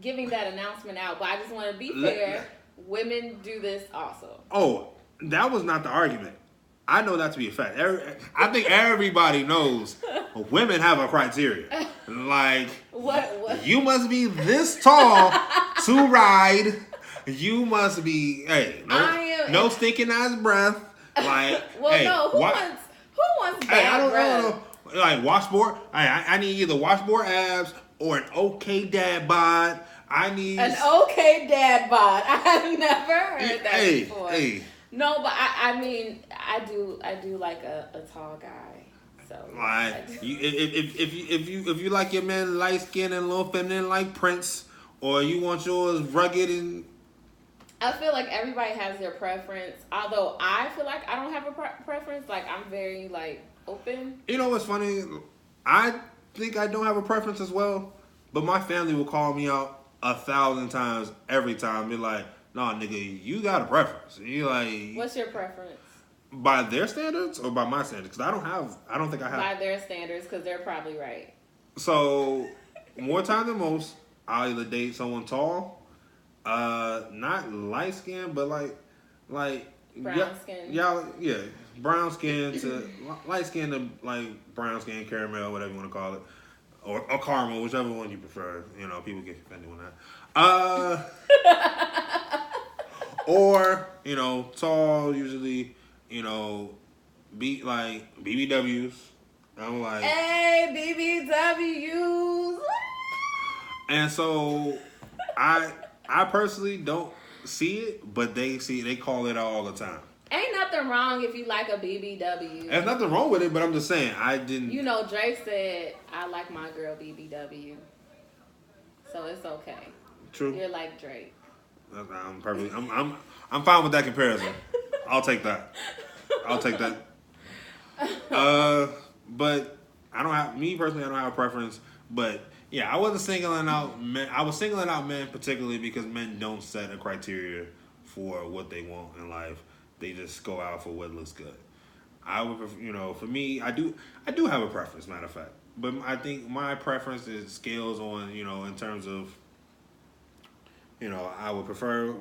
giving that announcement out, but I just want to be fair. Women do this also. Oh, that was not the argument. I know that to be a fact. I think everybody knows women have a criteria. Like, what? You must be this tall to ride. You must be, no stinking ass breath. Like, no, who wants bad breath? Like, washboard. I need either washboard abs or an okay dad bod. I need an okay dad bod. I've never heard that before. No, but I mean, I do like a tall guy. So like, if you like your man light skinned and a little feminine like Prince, or you want yours rugged and. I feel like everybody has their preference. Although I feel like I don't have a preference. Like, I'm very like open. You know what's funny? I think I don't have a preference as well, but my family will call me out 1,000 times every time. Be like, "Nah, nigga, you got a preference." And you like, what's your preference? By their standards or by my standards? Because I don't think I have. By their standards, because they're probably right. So, more time than most, I'll either date someone tall, not light skin, but like brown skin. Yeah, brown skin to light skin to like brown skin, caramel, whatever you want to call it, or caramel, whichever one you prefer. You know, people get offended on that. Or tall, usually, be like BBWs. I'm like, hey, BBWs. And so, I personally don't see it, but they call it out all the time. Ain't nothing wrong if you like a BBW. There's nothing wrong with it, but I'm just saying I didn't. Drake said I like my girl BBW, so it's okay. True. You're like Drake. I'm perfectly. I'm fine with that comparison. I'll take that. But I don't have me personally. I don't have a preference, but. Yeah, I wasn't singling out men. I was singling out men particularly because men don't set a criteria for what they want in life. They just go out for what looks good. I would, for me, I do have a preference, matter of fact. But I think my preference is scales on, in terms of, I would prefer,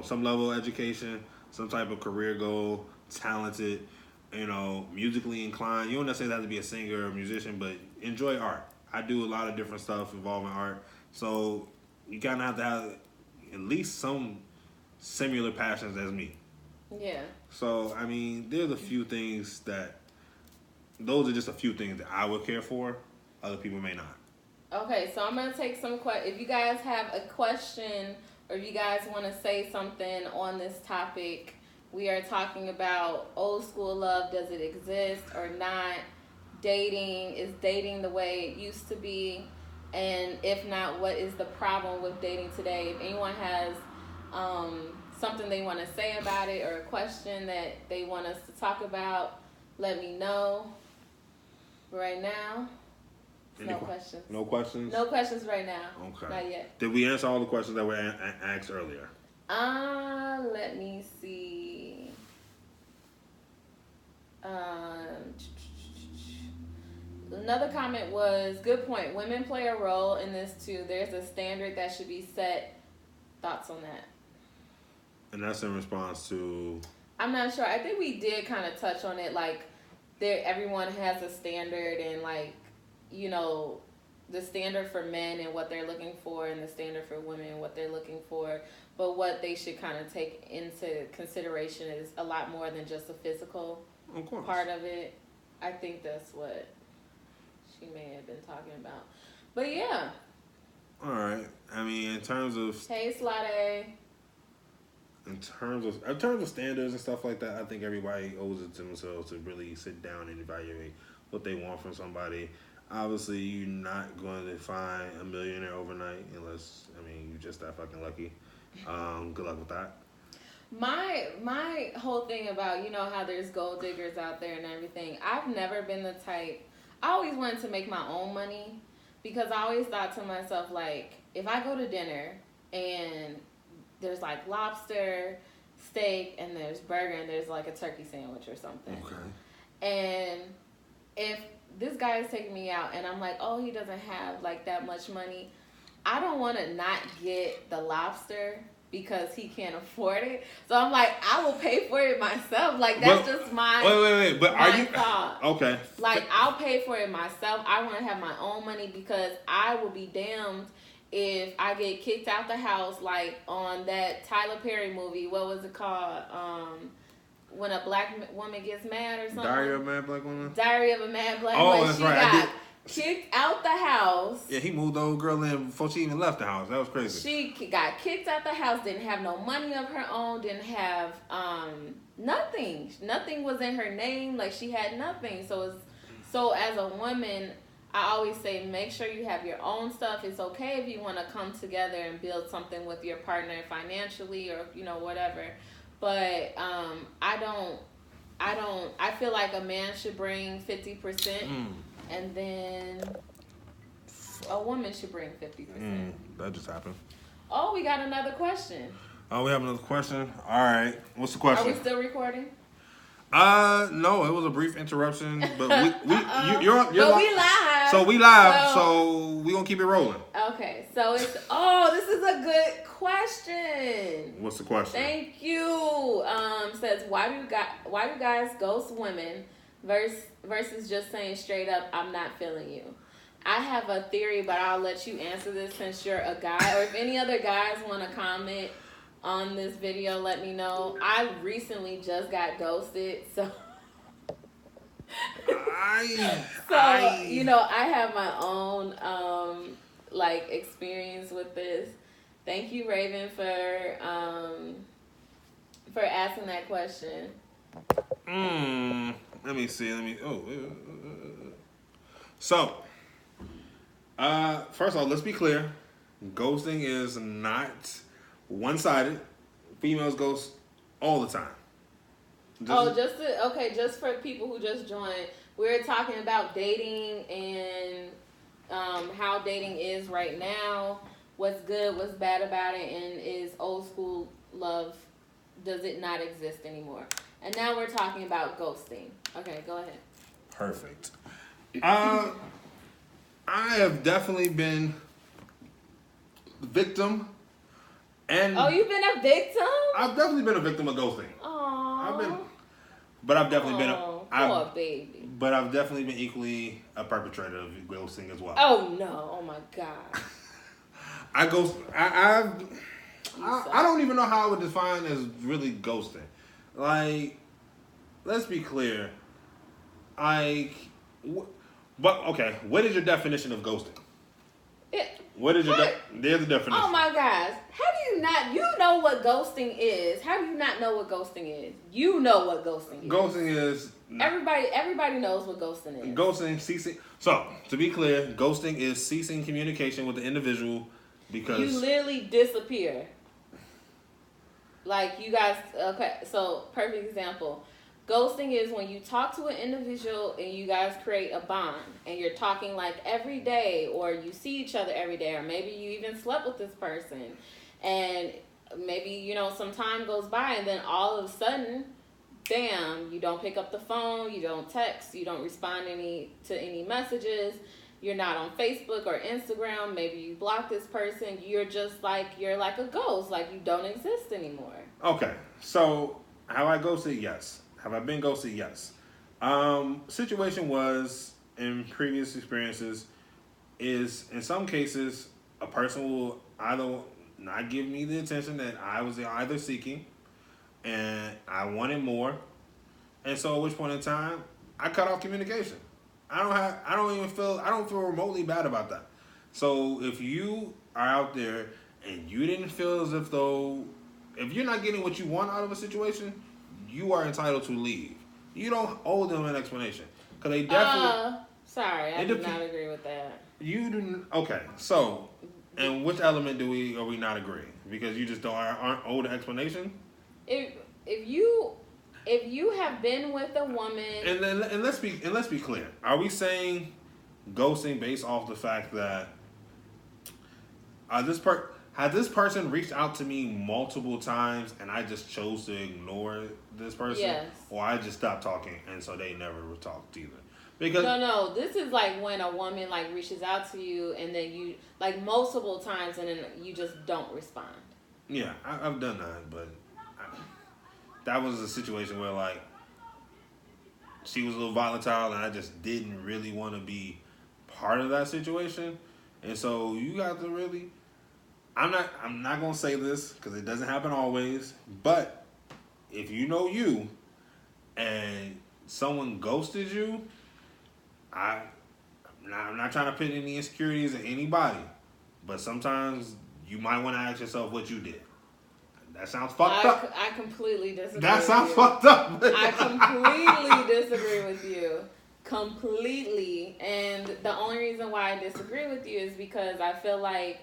some level of education, some type of career goal, talented, musically inclined. You don't necessarily have to be a singer or a musician, but enjoy art. I do a lot of different stuff involving art. So you kind of have to have at least some similar passions as me. Yeah. So, I mean, there's a few things those are just a few things that I would care for. Other people may not. Okay, so I'm going to take some questions. If you guys have a question or if you guys want to say something on this topic, we are talking about old school love. Does it exist or not? Is dating the way it used to be, and if not, what is the problem with dating today? If anyone has something they want to say about it or a question that they want us to talk about, let me know. Right now, no questions. No questions? No questions right now. Okay. Not yet. Did we answer all the questions that were asked earlier? Let me see. Another comment was, good point. Women play a role in this too. There's a standard that should be set. Thoughts on that? And that's in response to? I'm not sure. I think we did kind of touch on it. Like, everyone has a standard, and like, the standard for men and what they're looking for, and the standard for women and what they're looking for. But what they should kind of take into consideration is a lot more than just the physical part of it. I think that's what she may have been talking about. But yeah. All right. I mean, in terms of... Hey, Slade. In terms of standards and stuff like that, I think everybody owes it to themselves to really sit down and evaluate what they want from somebody. Obviously, you're not going to find a millionaire overnight unless, you're just that fucking lucky. Good luck with that. My whole thing about, how there's gold diggers out there and everything, I've never been the type... I always wanted to make my own money because I always thought to myself, like, if I go to dinner and there's, like, lobster, steak, and there's burger, and there's, like, a turkey sandwich or something. Okay. And if this guy is taking me out and I'm like, oh, he doesn't have, like, that much money, I don't want to not get the lobster because he can't afford it. So I'm like, I will pay for it myself. Like, that's just my wait. But my are you thought. Okay? Like, I'll pay for it myself. I want to have my own money because I will be damned if I get kicked out the house, like on that Tyler Perry movie. What was it called? When a black woman gets mad or something. Diary of a Mad Black Woman. Diary of a Mad Black Woman. Oh, that's she right. got kicked out the house. Yeah, he moved the old girl in before she even left the house. That was crazy. She got kicked out the house. Didn't have no money of her own. Didn't have nothing. Nothing was in her name. Like, she had nothing. So as a woman, I always say, make sure you have your own stuff. It's okay if you want to come together and build something with your partner financially or, whatever. But I feel like a man should bring 50% and then a woman should bring 50%. That just happened. Oh, we got another question. Oh, we have another question? All right. What's the question? Are we still recording? No, it was a brief interruption, but you're we live. So we live, so we gonna keep it rolling. Okay, so this is a good question. What's the question? Thank you. Says why do guys ghost women versus just saying straight up, I'm not feeling you? I have a theory, but I'll let you answer this since you're a guy, or if any other guys want to comment on this video, let me know. I recently just got ghosted, so I have my own experience with this. Thank you, Raven, for asking that question. Let me see. So, first of all, let's be clear. Ghosting is not one-sided. Females ghost all the time. Just for people who just joined, we're talking about dating and how dating is right now, what's good, what's bad about it, and is old school love, does it not exist anymore? And now we're talking about ghosting. Okay, go ahead. Perfect. I have definitely been victim. And you've been a victim? I've definitely been a victim of ghosting. Aww. I've definitely been poor baby. But I've definitely been equally a perpetrator of ghosting as well. Oh no! Oh my god. I ghost. I don't even know how I would define as really ghosting. Like, let's be clear. But okay, what is your definition of ghosting? There's a definition. Oh my gosh. How do you not, you know what ghosting is. How do you not know what ghosting is? You know what ghosting is. Ghosting is... Everybody knows what ghosting is. Ghosting, ceasing... So, to be clear, ghosting is ceasing communication with the individual because... You literally disappear. Like, you guys... Okay, so, perfect example. Ghosting is when you talk to an individual and you guys create a bond and you're talking like every day, or you see each other every day, or maybe you even slept with this person and maybe, some time goes by and then all of a sudden, bam, you don't pick up the phone, you don't text, you don't respond to any messages, you're not on Facebook or Instagram, maybe you block this person, you're like a ghost, like you don't exist anymore. Okay, so have I ghosted? Yes. Have I been ghosted? Yes. Situation was, in previous experiences, is in some cases, a person will either not give me the attention that I was either seeking, and I wanted more, and so at which point in time, I cut off communication. I don't feel remotely bad about that. So if you are out there and you didn't feel as if though, if you're not getting what you want out of a situation, you are entitled to leave. You don't owe them an explanation. Because they definitely... sorry, I do not agree with that. You do... Okay, so, and which element are we not agreeing? Because you just aren't owed an explanation? If you have been with a woman... And let's be clear. Are we saying ghosting based off the fact that has this person reached out to me multiple times and I just chose to ignore this person? Yes. Or I just stopped talking and so they never talked either? Because no, this is like when a woman like reaches out to you and then you like multiple times and then you just don't respond. yeah, I've done that, but that was a situation where like she was a little volatile, and I just didn't really want to be part of that situation. And so you got to really. I'm not gonna say this because it doesn't happen always, but if you know you, and someone ghosted you, I'm not trying to put any insecurities in anybody, but sometimes you might want to ask yourself what you did. That sounds fucked up. I completely disagree. That sounds fucked up. I completely disagree with you. Completely. And the only reason why I disagree with you is because I feel like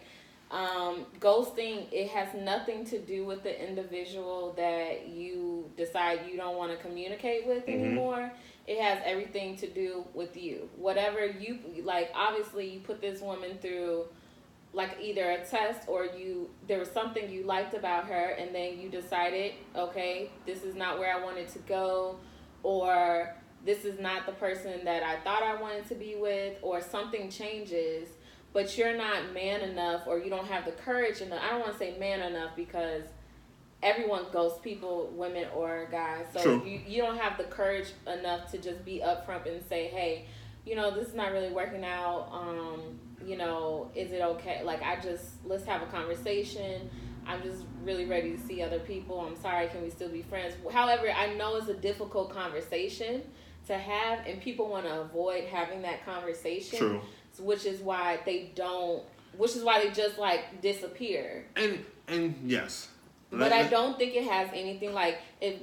ghosting, it has nothing to do with the individual that you decide you don't want to communicate with anymore. It has everything to do with you. Whatever you, like, obviously you put this woman through like either a test or there was something you liked about her and then you decided, okay, this is not where I wanted to go, or this is not the person that I thought I wanted to be with, or something changes, but you're not man enough, or you don't have the courage enough. I don't want to say man enough because everyone ghosts people, women or guys. So you don't have the courage enough to just be upfront and say, hey, this is not really working out. Is it okay? Like, let's have a conversation. I'm just really ready to see other people. I'm sorry, can we still be friends? However, I know it's a difficult conversation to have, and people want to avoid having that conversation. True. Which is why they just like disappear. And yes. But I don't think it has anything like, if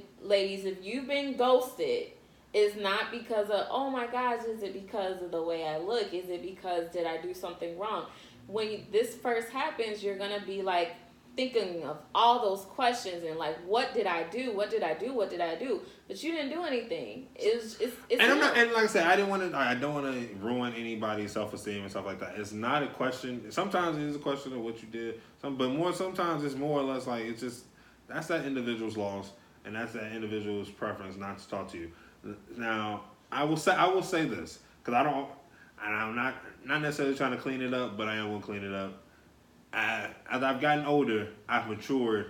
you've been ghosted, it's not because of, oh my gosh, is it because of the way I look? Is it because did I do something wrong? When this first happens, you're going to be like thinking of all those questions and like, what did I do? What did I do? What did I do? But you didn't do anything. It's and I'm not, and like I said, I don't want to ruin anybody's self-esteem and stuff like that. It's not a question. Sometimes it is a question of what you did. Sometimes it's more or less like, it's just, that's that individual's loss, and that's that individual's preference not to talk to you. Now, I will say this, because I'm not necessarily trying to clean it up, but I am going to clean it up. As I've gotten older, I've matured,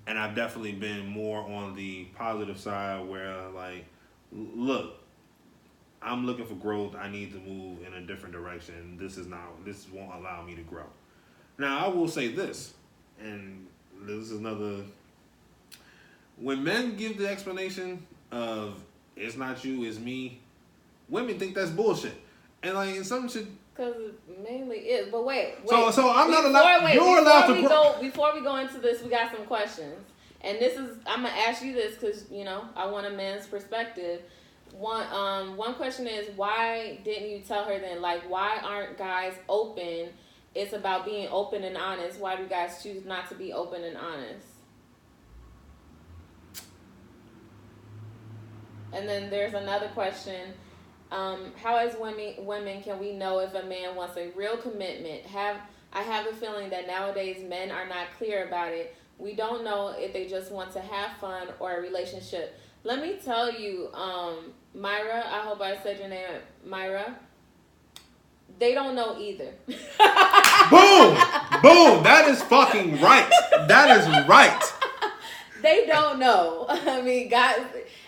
and I've definitely been more on the positive side where, like, look, I'm looking for growth. I need to move in a different direction. This won't allow me to grow. Now, I will say this, and this is another, when men give the explanation of, it's not you, it's me, women think that's bullshit. And like, in some shit, because it mainly is. But wait. So I'm not allowed. You're allowed to grow. Before we go into this, we got some questions, and I'm gonna ask you this because I want a man's perspective. One question is, why didn't you tell her then? Like, why aren't guys open? It's about being open and honest. Why do guys choose not to be open and honest? And then there's another question. How as women can we know if a man wants a real commitment? I have a feeling that nowadays men are not clear about it. We don't know if they just want to have fun or a relationship. Let me tell you, Myra, I hope I said your name, Myra. They don't know either. Boom! Boom! That is fucking right. That is right. They don't know. I mean, guys,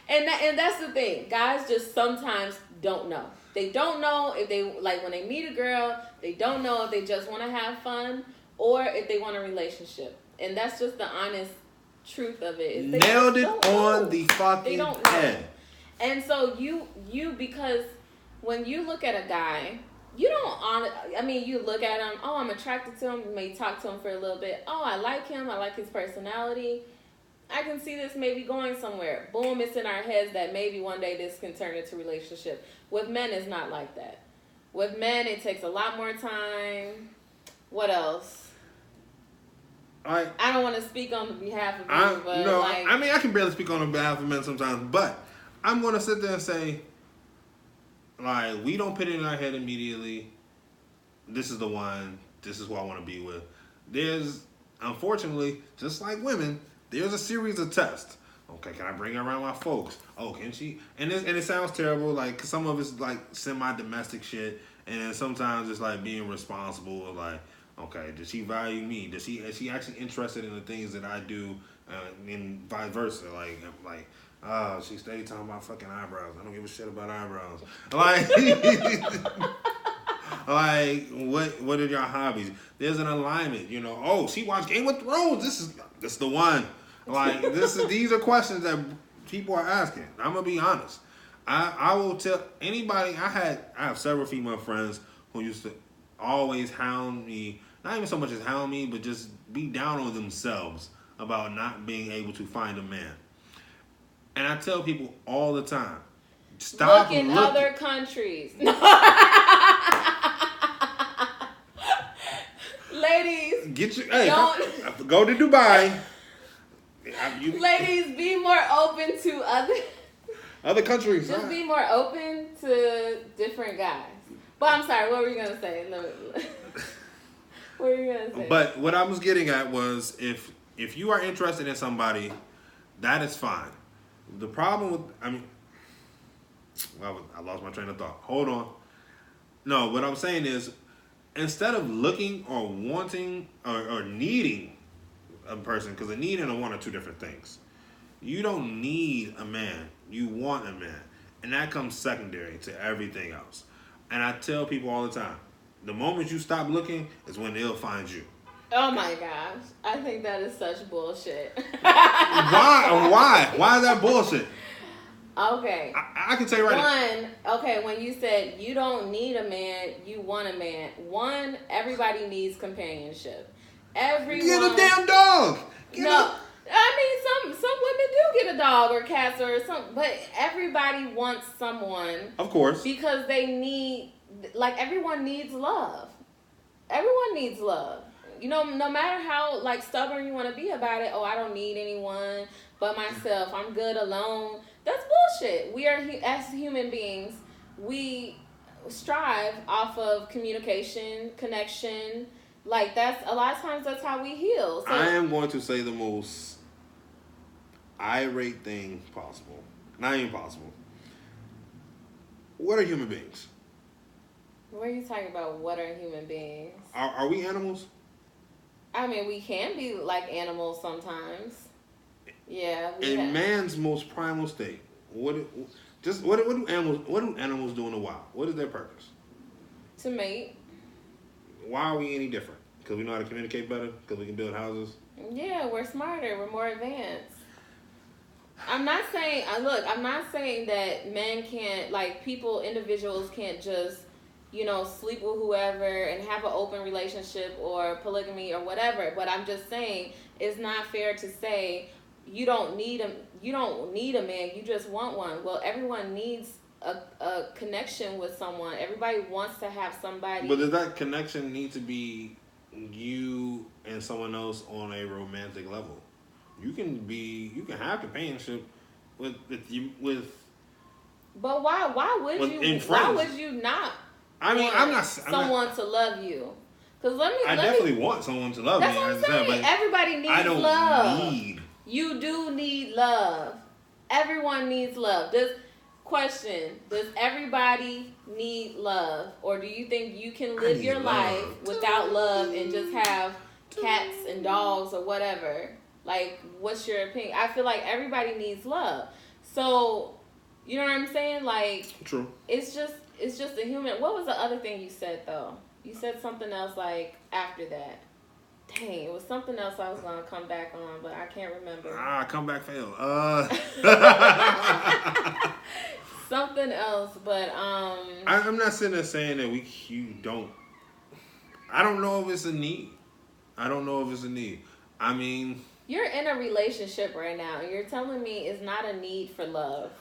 and that's the thing. Guys just sometimes don't know. They don't know if they, like, when they meet a girl, they don't know if they just want to have fun or if they want a relationship. And that's just the honest truth of it. Nailed it on the fucking head. And so you because when you look at a guy, you look at him, oh, I'm attracted to him, you may talk to him for a little bit. Oh, I like him, I like his personality. I can see this maybe going somewhere. Boom, it's in our heads that maybe one day this can turn into a relationship. With men, it's not like that. With men, it takes a lot more time. What else? I don't want to speak on behalf of you, but I can barely speak on behalf of men sometimes, but I'm going to sit there and say, like, we don't put it in our head immediately, this is the one, this is who I want to be with. There's, unfortunately, just like women, there's a series of tests. Okay, can I bring her around my folks? Oh, can she? And it sounds terrible. Like, 'cause some of it's like semi-domestic shit, and then sometimes it's like being responsible. Like, okay, does she value me? Is she actually interested in the things that I do, and vice versa? Like, she stayed talking about fucking eyebrows. I don't give a shit about eyebrows. Like, like what are your hobbies? There's an alignment, you know. Oh, she watched Game of Thrones. This the one. Like, these are questions that people are asking. I'm gonna be honest. I will tell anybody. I have several female friends who used to always hound me. Not even so much as hound me, but just be down on themselves about not being able to find a man. And I tell people all the time, stop looking. Other countries. Ladies, go to Dubai. Ladies, be more open to other countries. Just be more open to different guys. But I'm sorry, what were you gonna say? What were you gonna say? But what I was getting at was if you are interested in somebody, that is fine. The problem with I lost my train of thought. Hold on. No, what I'm saying is, instead of looking or wanting or needing a person, because a need and a want are two different things. You don't need a man. You want a man. And that comes secondary to everything else. And I tell people all the time, the moment you stop looking is when they'll find you. Oh my gosh. I think that is such bullshit. Why? Why is that bullshit? Okay. I can tell you right now. Okay, when you said you don't need a man, you want a man. One, everybody needs companionship. Everyone. Get a damn dog. I mean, some women do get a dog or cats or something, but everybody wants someone. Of course. Because they need, like, everyone needs love. Everyone needs love. You know, no matter how, like, stubborn you want to be about it, oh, I don't need anyone but myself. I'm good alone. That's bullshit. We are, as human beings, we strive off of communication, connection. Like, that's a lot of times that's how we heal. So, I am going to say the most irate thing possible. Not even possible. What are human beings? What are you talking about? What are human beings? Are we animals? I mean, we can be like animals sometimes. Yeah. In man's most primal state, what do animals do in the wild? What is their purpose? To mate. Why are we any different? Because we know how to communicate better? Because we can build houses? Yeah, we're smarter. We're more advanced. I'm not saying that men can't, like, individuals can't just, you know, sleep with whoever and have an open relationship or polygamy or whatever. But I'm just saying it's not fair to say you don't need a man, you just want one. Well, everyone needs a connection with someone. Everybody wants to have somebody. But does that connection need to be you and someone else on a romantic level? You can have companionship with. But why would you not? I mean, I'm not someone to love you. Because I definitely want someone to love me. That's what I'm saying. But everybody needs love. I don't need. You do need love. Everyone needs love. Question, does everybody need love? Or do you think you can live your life without love and just have cats and dogs or whatever? Like, what's your opinion? I feel like everybody needs love. So, you know what I'm saying? Like, true. It's just a human. What was the other thing you said, though? You said something else, like, after that. Dang, it was something else I was going to come back on, but I can't remember. Comeback failed. Something else, but I'm not sitting there saying that you don't. I don't know if it's a need. I mean, you're in a relationship right now, and you're telling me it's not a need for love.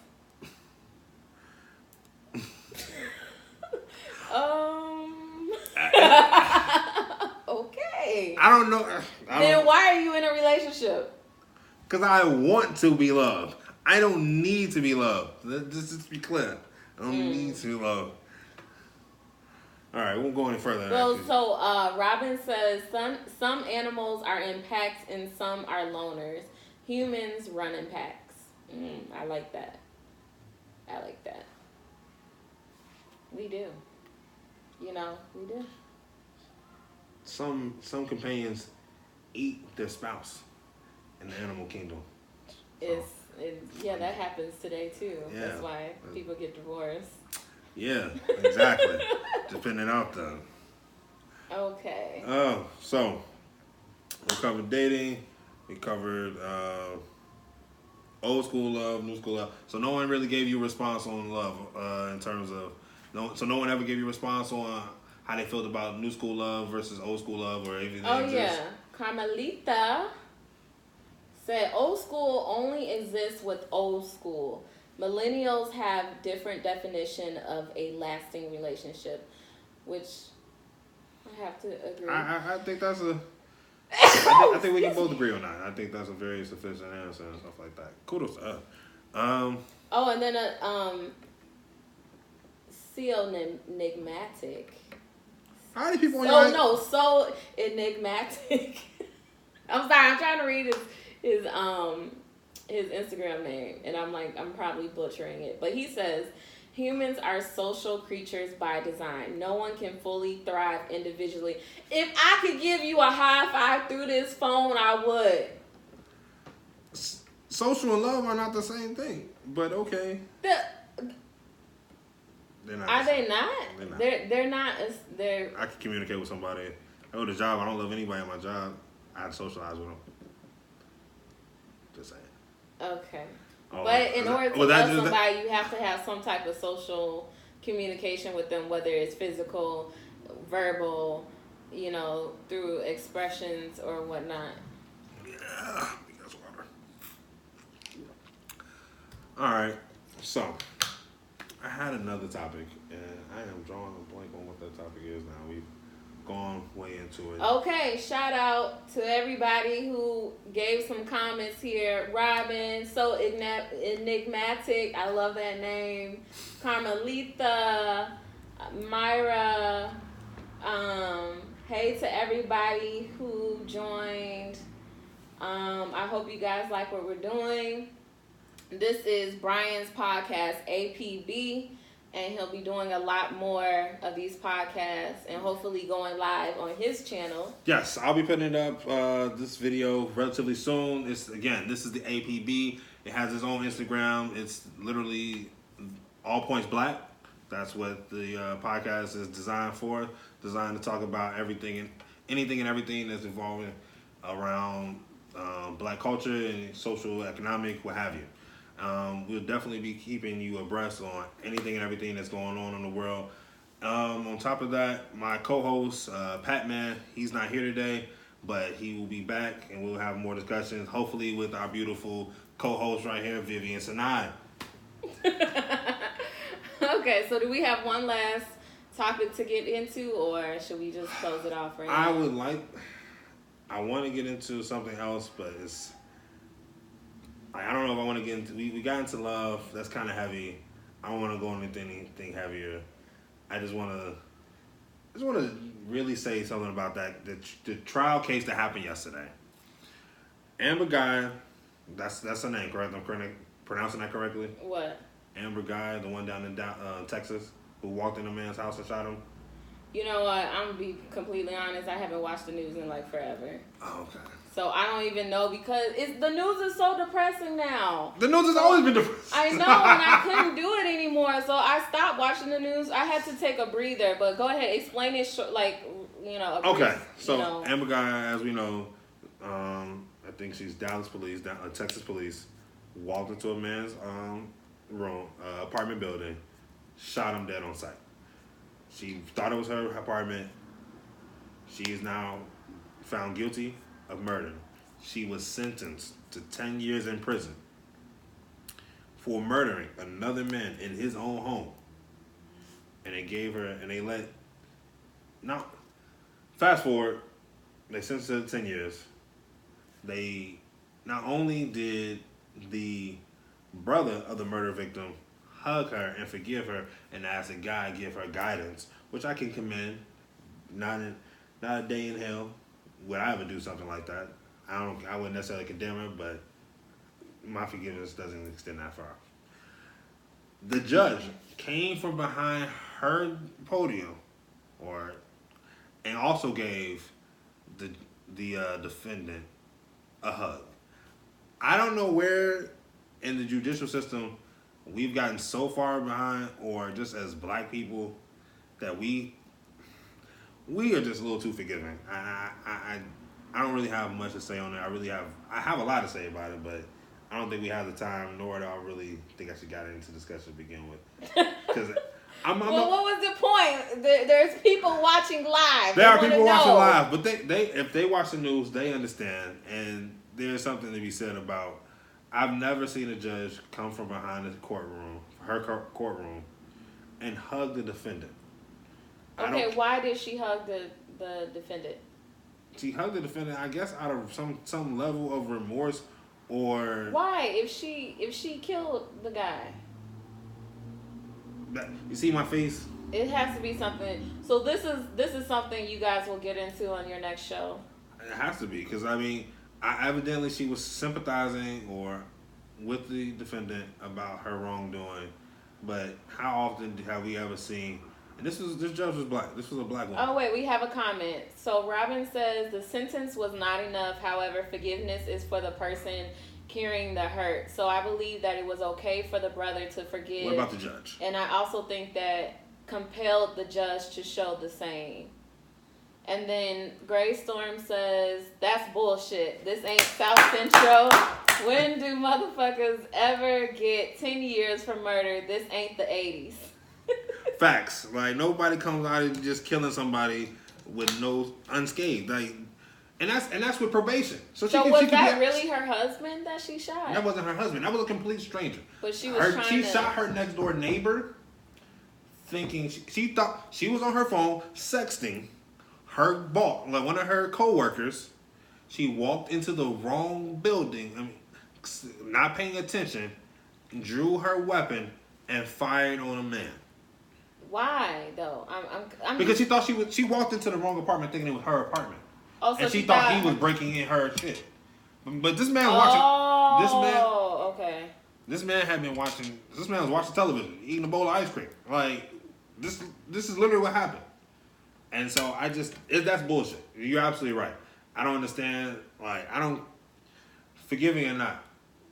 Okay. I don't know. Then why are you in a relationship? Because I want to be loved. I don't need to be loved. Let's just be clear. I don't need to be loved. All right, we won't go any further. Well, so Robin says some animals are in packs and some are loners. Humans run in packs. I like that. I like that. We do. You know, we do. Some companions eat their spouse in the animal kingdom. Yeah, that happens today too. Yeah. That's why people get divorced. Yeah, exactly. Depending out though. Okay. Oh, so we covered dating. We covered old school love, new school love. So no one really gave you a response on love in terms of So no one ever gave you a response on how they felt about new school love versus old school love or anything. Oh yeah, Carmelita said old school only exists with old school. Millennials have different definition of a lasting relationship, which I have to agree. I think that's a. I think we can both agree on that. I think that's a very sufficient answer and stuff like that. Kudos to us. Oh, and then enigmatic. How many people on your so enigmatic. I'm sorry, I'm trying to read his Instagram name, and I'm probably butchering it, but he says humans are social creatures by design. No one can fully thrive individually. If I could give you a high five through this phone, I would. Social and love are not the same thing, but okay. They're not. Are they not? They're not. I can communicate with somebody. I go to job. I don't love anybody at my job. I socialize with them. Just saying. Okay. But in order to love somebody, you have to have some type of social communication with them, whether it's physical, verbal, through expressions or whatnot. Yeah, that's water. All right, so I had another topic, and I am drawing a blank on what that topic is now. We've gone way into it. Okay, shout out to everybody who gave some comments here. Robin, so enigmatic. I love that name. Carmelita, Myra. Hey to everybody who joined. I hope you guys like what we're doing. This is Brian's podcast, A.P.B. And he'll be doing a lot more of these podcasts and hopefully going live on his channel. Yes, I'll be putting it up, this video relatively soon. This is the A.P.B. It has its own Instagram. It's literally all points black. That's what the podcast is designed for. Designed to talk about anything and everything that's involving around black culture and social, economic, what have you. We'll definitely be keeping you abreast on anything and everything that's going on in the world. On top of that, my co-host, Pat Man, he's not here today, but he will be back and we'll have more discussions, hopefully with our beautiful co-host right here, Vivian Sinya. Okay, so do we have one last topic to get into, or should we just close it off right now? I want to get into something else, but it's... I don't know if I want to get into... We got into love. That's kind of heavy. I don't want to go into anything heavier. I just want to really say something about that. The trial case that happened yesterday. Amber Guy, that's her name, correct? I'm pronouncing that correctly? What? Amber Guy, the one down in Texas, who walked in a man's house and shot him. You know what? I'm going to be completely honest. I haven't watched the news in forever. Oh, okay. So I don't even know because the news is so depressing now. The news has always been depressing. I know, and I couldn't do it anymore. So I stopped watching the news. I had to take a breather. But go ahead, explain it Okay, so Amber Guy, as we know, I think she's Texas police, walked into a man's room, apartment building, shot him dead on sight. She thought it was her apartment. She is now found guilty of murder. She was sentenced to 10 years in prison for murdering another man in his own home. And fast forward, they sentenced her to 10 years. They not only did the brother of the murder victim hug her and forgive her and ask that God give her guidance, which I can commend. Not a day in hell would I ever do something like that. I wouldn't necessarily condemn her, but my forgiveness doesn't extend that far. The judge came from behind her podium, and also gave the defendant a hug. I don't know where in the judicial system we've gotten so far behind, or just as black people, that we are just a little too forgiving. I don't really have much to say on it. I have a lot to say about it, but I don't think we have the time, nor do I really think I should get into discussion to begin with. Because well, what was the point? There's people watching live. There are people watching live, but they if they watch the news, they understand, and there's something to be said about. I've never seen a judge come from behind the courtroom, and hug the defendant. Okay, why did she hug the defendant? She hugged the defendant, I guess, out of some level of remorse, or why? If she killed the guy, you see my face. It has to be something. So this is something you guys will get into on your next show. It has to be, because I mean, evidently she was sympathizing or with the defendant about her wrongdoing. But how often have we ever seen? And this judge was black. This was a black woman. Oh wait, we have a comment. So Robin says the sentence was not enough. However, forgiveness is for the person carrying the hurt. So I believe that it was okay for the brother to forgive. What about the judge? And I also think that compelled the judge to show the same. And then Gray Storm says, that's bullshit. This ain't South Central. When do motherfuckers ever get 10 years for murder? This ain't the 80s. Facts. Like, nobody comes out and just killing somebody with no unscathed. Like, and that's with probation. So was that really her husband that she shot? That wasn't her husband. That was a complete stranger. But she was She shot her next door neighbor, thinking she thought she was on her phone sexting her boss, like one of her coworkers. She walked into the wrong building. I mean, not paying attention, drew her weapon and fired on a man. Why though? I'm because she thought she walked into the wrong apartment thinking it was her apartment. Oh, so and she thought he was breaking in her shit. But this man okay. This man had been watching. This man was watching television, eating a bowl of ice cream. Like this is literally what happened. And so that's bullshit. You're absolutely right. I don't understand. Like, forgiving or not,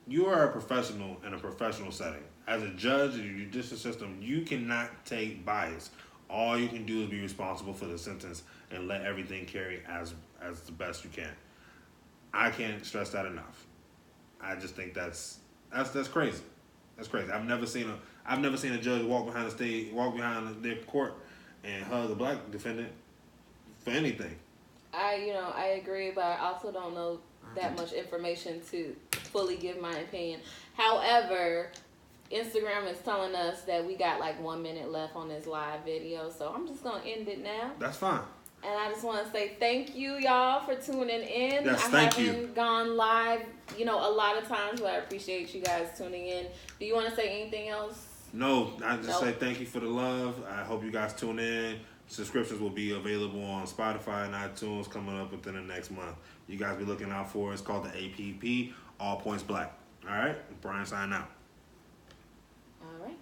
you are a professional in a professional setting. As a judge in the judicial system, you cannot take bias. All you can do is be responsible for the sentence and let everything carry as the best you can. I can't stress that enough. I just think that's crazy. That's crazy. I've never seen a judge walk behind their court and hug a black defendant for anything. I agree, but I also don't know that much information to fully give my opinion. However, Instagram is telling us that we got like 1 minute left on this live video, so I'm just gonna end it now. That's fine. And I just want to say thank you, y'all, for tuning in. Yes, I haven't gone live, a lot of times, but I appreciate you guys tuning in. Do you want to say anything else? No, I just say thank you for the love. I hope you guys tune in. Subscriptions will be available on Spotify and iTunes coming up within the next month. You guys be looking out for it. It's called the A.P.B, All Points Black. All right? Brian signing out. All right.